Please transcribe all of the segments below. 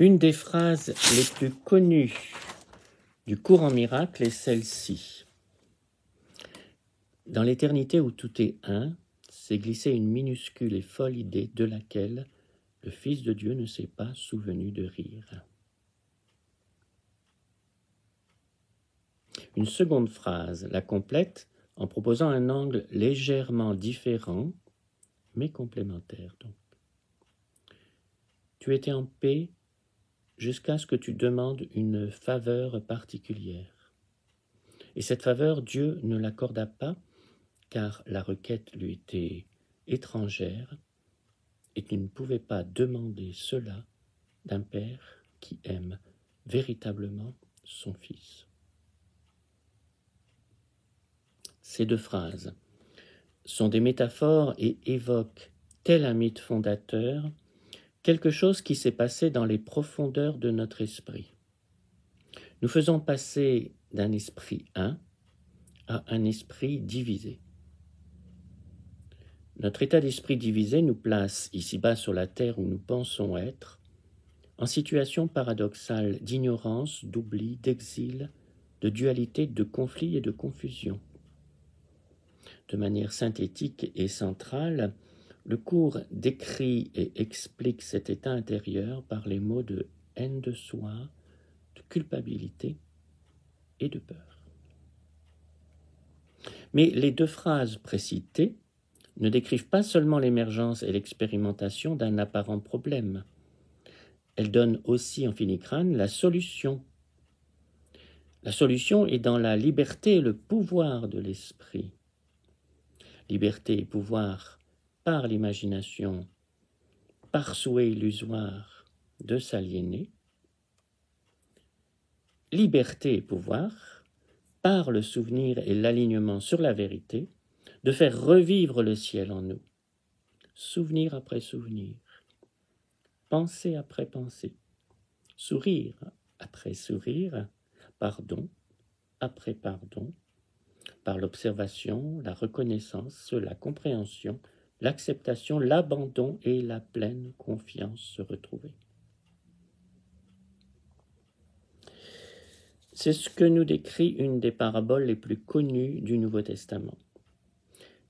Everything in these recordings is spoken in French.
Une des phrases les plus connues du cours en miracle est celle-ci. Dans l'éternité où tout est un, s'est glissée une minuscule et folle idée de laquelle le Fils de Dieu ne s'est pas souvenu de rire. Une seconde phrase la complète en proposant un angle légèrement différent, mais complémentaire donc. Tu étais en paix jusqu'à ce que tu demandes une faveur particulière. Et cette faveur, Dieu ne l'accorda pas, car la requête lui était étrangère, et tu ne pouvais pas demander cela d'un père qui aime véritablement son fils. Ces deux phrases sont des métaphores et évoquent, tel un mythe fondateur, quelque chose qui s'est passé dans les profondeurs de notre esprit. Nous faisons passer d'un esprit un à un esprit divisé. Notre état d'esprit divisé nous place ici-bas sur la terre où nous pensons être, en situation paradoxale d'ignorance, d'oubli, d'exil, de dualité, de conflit et de confusion. De manière synthétique et centrale, le cours décrit et explique cet état intérieur par les mots de haine de soi, de culpabilité et de peur. Mais les deux phrases précitées ne décrivent pas seulement l'émergence et l'expérimentation d'un apparent problème. Elles donnent aussi en filigrane la solution. La solution est dans la liberté et le pouvoir de l'esprit. Liberté et pouvoir par l'imagination, par souhait illusoire de s'aliéner. Liberté et pouvoir par le souvenir et l'alignement sur la vérité, de faire revivre le ciel en nous, souvenir après souvenir, pensée après pensée, sourire après sourire, pardon après pardon, par l'observation, la reconnaissance, la compréhension, l'acceptation, l'abandon et la pleine confiance se retrouver. C'est ce que nous décrit une des paraboles les plus connues du Nouveau Testament,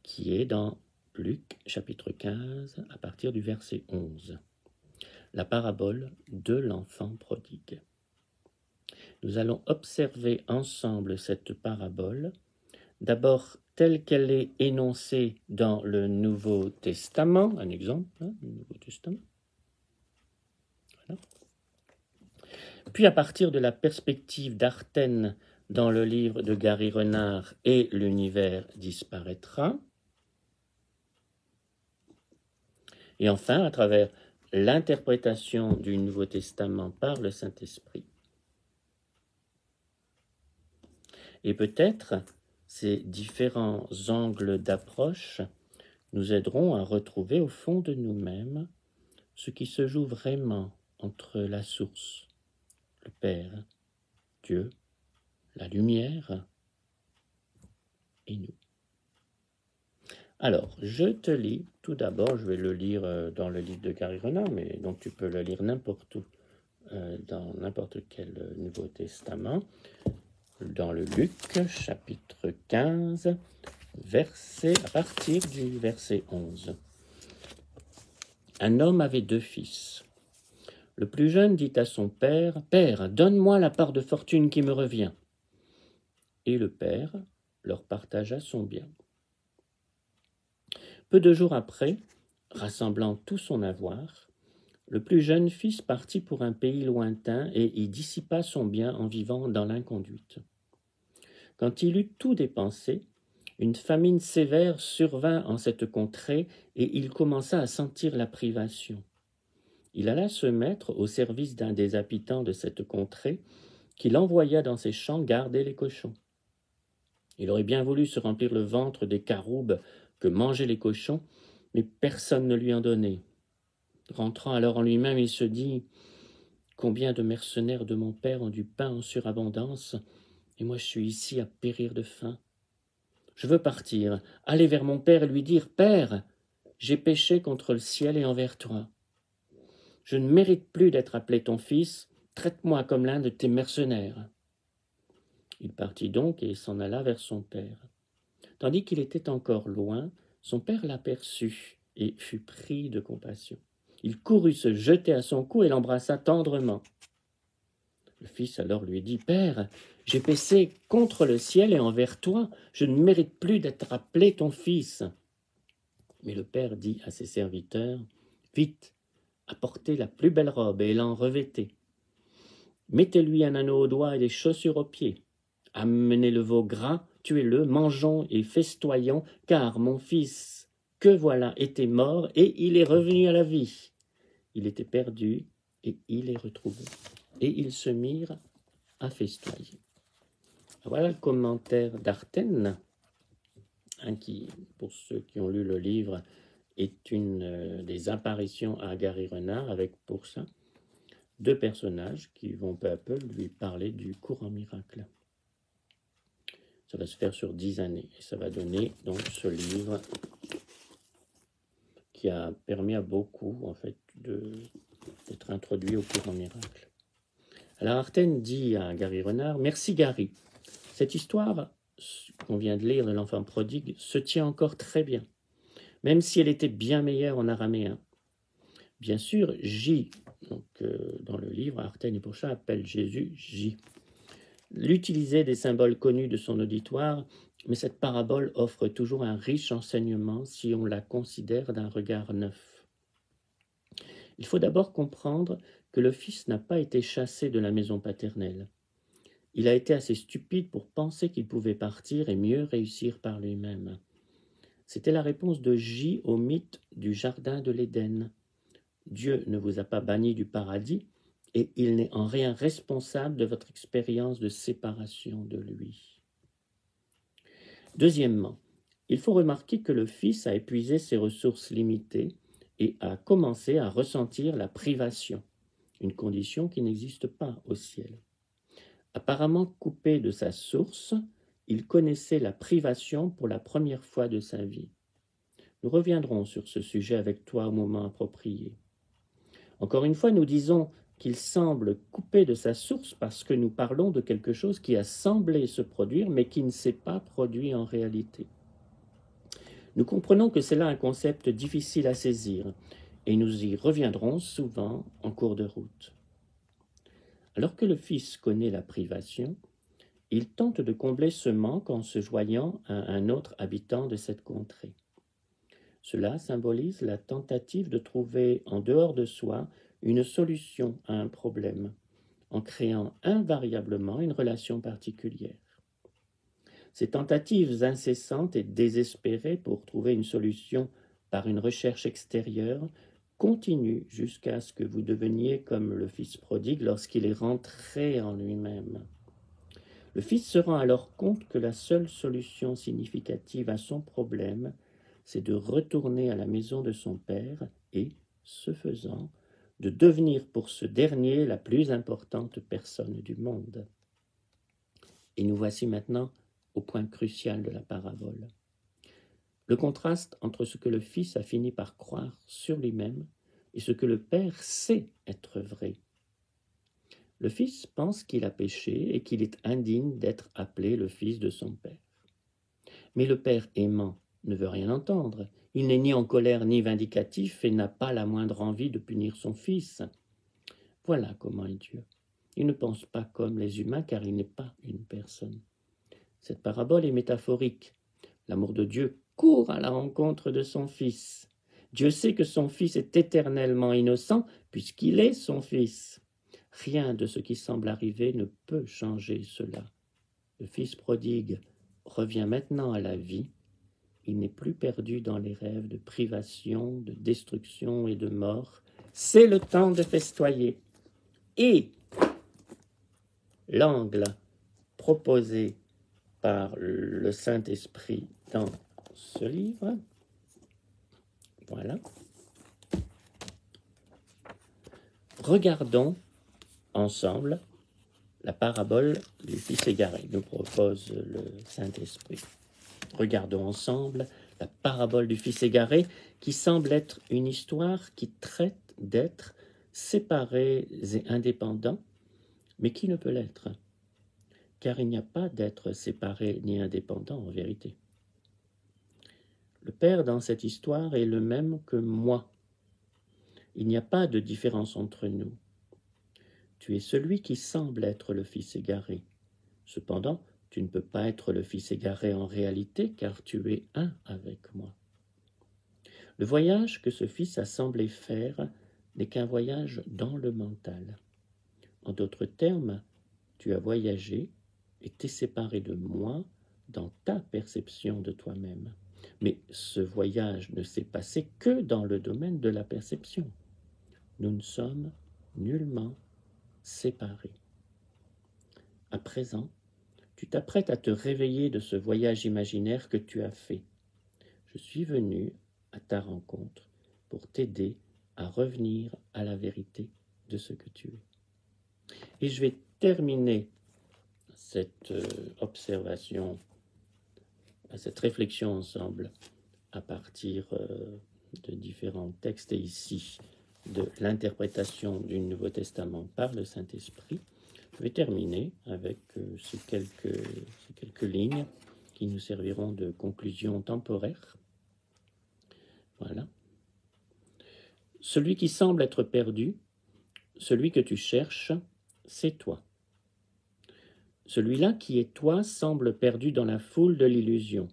qui est dans Luc chapitre 15 à partir du verset 11, la parabole de l'enfant prodigue. Nous allons observer ensemble cette parabole, d'abord telle qu'elle est énoncée dans le Nouveau Testament, un exemple, du Nouveau Testament. Voilà. Puis à partir de la perspective d'Artène dans le livre de Gary Renard et l'univers disparaîtra. Et enfin, à travers l'interprétation du Nouveau Testament par le Saint-Esprit. Et peut-être ces différents angles d'approche nous aideront à retrouver au fond de nous-mêmes ce qui se joue vraiment entre la source, le Père, Dieu, la lumière et nous. Alors, je te lis, tout d'abord, je vais le lire dans le livre de Gary Renard, mais donc tu peux le lire n'importe où, dans n'importe quel Nouveau Testament, dans le Luc, chapitre 15, à partir du verset 11. Un homme avait 2 fils. Le plus jeune dit à son père, « Père, donne-moi la part de fortune qui me revient. » Et le père leur partagea son bien. Peu de jours après, rassemblant tout son avoir, le plus jeune fils partit pour un pays lointain et y dissipa son bien en vivant dans l'inconduite. Quand il eut tout dépensé, une famine sévère survint en cette contrée et il commença à sentir la privation. Il alla se mettre au service d'un des habitants de cette contrée qui l'envoya dans ses champs garder les cochons. Il aurait bien voulu se remplir le ventre des caroubes que mangeaient les cochons, mais personne ne lui en donnait. Rentrant alors en lui-même, il se dit « Combien de mercenaires de mon père ont du pain en surabondance, et moi je suis ici à périr de faim. Je veux partir, aller vers mon père et lui dire « Père, j'ai péché contre le ciel et envers toi. je ne mérite plus d'être appelé ton fils, traite-moi comme l'un de tes mercenaires. » Il partit donc et s'en alla vers son père. Tandis qu'il était encore loin, son père l'aperçut et fut pris de compassion. Il courut se jeter à son cou et l'embrassa tendrement. Le fils alors lui dit, « Père, j'ai péché contre le ciel et envers toi, je ne mérite plus d'être appelé ton fils. » Mais le père dit à ses serviteurs, « Vite, apportez la plus belle robe et l'en revêtez. Mettez-lui un anneau au doigt et des chaussures aux pieds. Amenez le veau gras, tuez-le, mangeons et festoyons, car mon fils, que voilà, était mort et il est revenu à la vie. Il était perdu et il est retrouvé. » Et ils se mirent à festoyer. Voilà le commentaire d'Artenne, qui, pour ceux qui ont lu le livre, est une des apparitions à Gary Renard, avec pour ça 2 personnages qui vont peu à peu lui parler du courant miracle. Ça va se faire sur 10 années et ça va donner donc ce livre qui a permis à beaucoup en fait d'être introduit au courant miracle. Alors Artenne dit à Gary Renard, « Merci Gary, cette histoire qu'on vient de lire de l'enfant prodigue se tient encore très bien, même si elle était bien meilleure en araméen. Bien sûr, J, donc, dans le livre, Artenne et Pourchat appellent Jésus J. L'utilisait des symboles connus de son auditoire, mais cette parabole offre toujours un riche enseignement si on la considère d'un regard neuf. Il faut d'abord comprendre que le fils n'a pas été chassé de la maison paternelle. Il a été assez stupide pour penser qu'il pouvait partir et mieux réussir par lui-même. C'était la réponse de J au mythe du jardin de l'Éden. Dieu ne vous a pas banni du paradis et il n'est en rien responsable de votre expérience de séparation de lui. Deuxièmement, il faut remarquer que le Fils a épuisé ses ressources limitées et a commencé à ressentir la privation, une condition qui n'existe pas au ciel. Apparemment coupé de sa source, il connaissait la privation pour la première fois de sa vie. Nous reviendrons sur ce sujet avec toi au moment approprié. Encore une fois, nous disons qu'il semble coupé de sa source parce que nous parlons de quelque chose qui a semblé se produire mais qui ne s'est pas produit en réalité. Nous comprenons que c'est là un concept difficile à saisir et nous y reviendrons souvent en cours de route. Alors que le Fils connaît la privation, il tente de combler ce manque en se joignant à un autre habitant de cette contrée. Cela symbolise la tentative de trouver en dehors de soi une solution à un problème, en créant invariablement une relation particulière. Ces tentatives incessantes et désespérées pour trouver une solution par une recherche extérieure continuent jusqu'à ce que vous deveniez comme le fils prodigue lorsqu'il est rentré en lui-même. Le fils se rend alors compte que la seule solution significative à son problème, c'est de retourner à la maison de son père et, ce faisant, de devenir pour ce dernier la plus importante personne du monde. Et nous voici maintenant au point crucial de la parabole. Le contraste entre ce que le Fils a fini par croire sur lui-même et ce que le Père sait être vrai. Le Fils pense qu'il a péché et qu'il est indigne d'être appelé le Fils de son Père. Mais le Père aimant ne veut rien entendre. Il n'est ni en colère ni vindicatif et n'a pas la moindre envie de punir son Fils. Voilà comment est Dieu. Il ne pense pas comme les humains car il n'est pas une personne. Cette parabole est métaphorique. L'amour de Dieu court à la rencontre de son Fils. Dieu sait que son Fils est éternellement innocent puisqu'il est son Fils. Rien de ce qui semble arriver ne peut changer cela. Le Fils prodigue revient maintenant à la vie. Il n'est plus perdu dans les rêves de privation, de destruction et de mort. C'est le temps de festoyer. Et l'angle proposé par le Saint-Esprit dans ce livre, voilà. Regardons ensemble la parabole du Fils égaré, nous propose le Saint-Esprit. Regardons ensemble la parabole du Fils égaré qui semble être une histoire qui traite d'êtres séparés et indépendants, mais qui ne peut l'être, car il n'y a pas d'être séparé ni indépendant en vérité. Le Père dans cette histoire est le même que moi. Il n'y a pas de différence entre nous. Tu es celui qui semble être le Fils égaré. Cependant, tu ne peux pas être le Fils égaré en réalité, car tu es un avec moi. Le voyage que ce Fils a semblé faire n'est qu'un voyage dans le mental. En d'autres termes, tu as voyagé et t'es séparé de moi dans ta perception de toi-même. Mais ce voyage ne s'est passé que dans le domaine de la perception. Nous ne sommes nullement séparés. À présent, tu t'apprêtes à te réveiller de ce voyage imaginaire que tu as fait. Je suis venu à ta rencontre pour t'aider à revenir à la vérité de ce que tu es. Et je vais terminer cette observation, cette réflexion ensemble à partir de différents textes et ici de l'interprétation du Nouveau Testament par le Saint-Esprit. Je vais terminer avec ces quelques lignes qui nous serviront de conclusion temporaire. Voilà. Celui qui semble être perdu, celui que tu cherches, c'est toi. Celui-là qui est toi semble perdu dans la foule de l'illusion.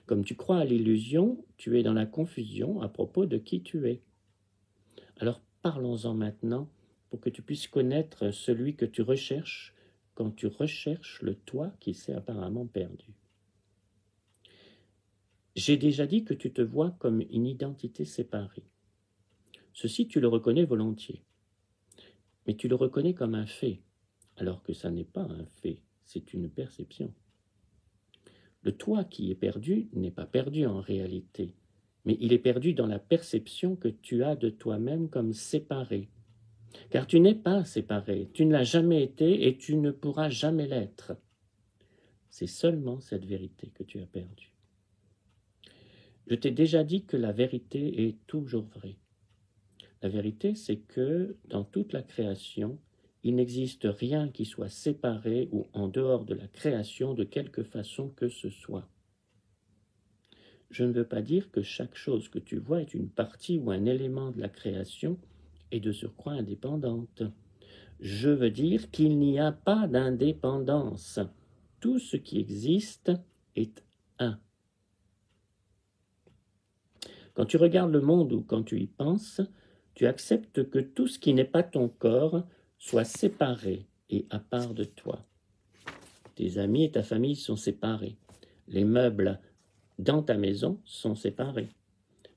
Comme tu crois à l'illusion, tu es dans la confusion à propos de qui tu es. Alors parlons-en maintenant pour que tu puisses connaître celui que tu recherches quand tu recherches le toi qui s'est apparemment perdu. J'ai déjà dit que tu te vois comme une identité séparée. Ceci, tu le reconnais volontiers. Mais tu le reconnais comme un fait, alors que ça n'est pas un fait, c'est une perception. Le toi qui est perdu n'est pas perdu en réalité, mais il est perdu dans la perception que tu as de toi-même comme séparé. Car tu n'es pas séparé, tu ne l'as jamais été et tu ne pourras jamais l'être. C'est seulement cette vérité que tu as perdue. Je t'ai déjà dit que la vérité est toujours vraie. La vérité, c'est que dans toute la création, il n'existe rien qui soit séparé ou en dehors de la création de quelque façon que ce soit. Je ne veux pas dire que chaque chose que tu vois est une partie ou un élément de la création et de surcroît indépendante. Je veux dire qu'il n'y a pas d'indépendance. Tout ce qui existe est un. Quand tu regardes le monde ou quand tu y penses, tu acceptes que tout ce qui n'est pas ton corps soit séparé et à part de toi. Tes amis et ta famille sont séparés. Les meubles dans ta maison sont séparés.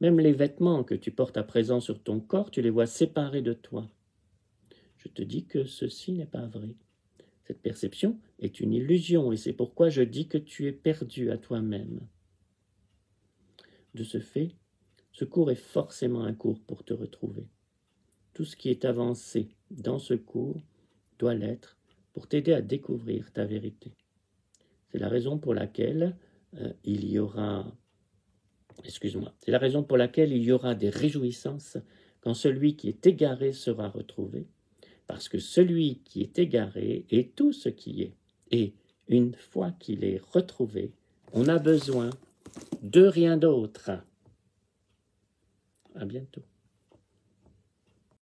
Même les vêtements que tu portes à présent sur ton corps, tu les vois séparés de toi. Je te dis que ceci n'est pas vrai. Cette perception est une illusion et c'est pourquoi je dis que tu es perdu à toi-même. De ce fait, ce cours est forcément un cours pour te retrouver. Tout ce qui est avancé dans ce cours doit l'être pour t'aider à découvrir ta vérité. C'est la raison pour laquelle il y aura des réjouissances quand celui qui est égaré sera retrouvé, parce que celui qui est égaré est tout ce qui est. Et une fois qu'il est retrouvé, on a besoin de rien d'autre. À bientôt.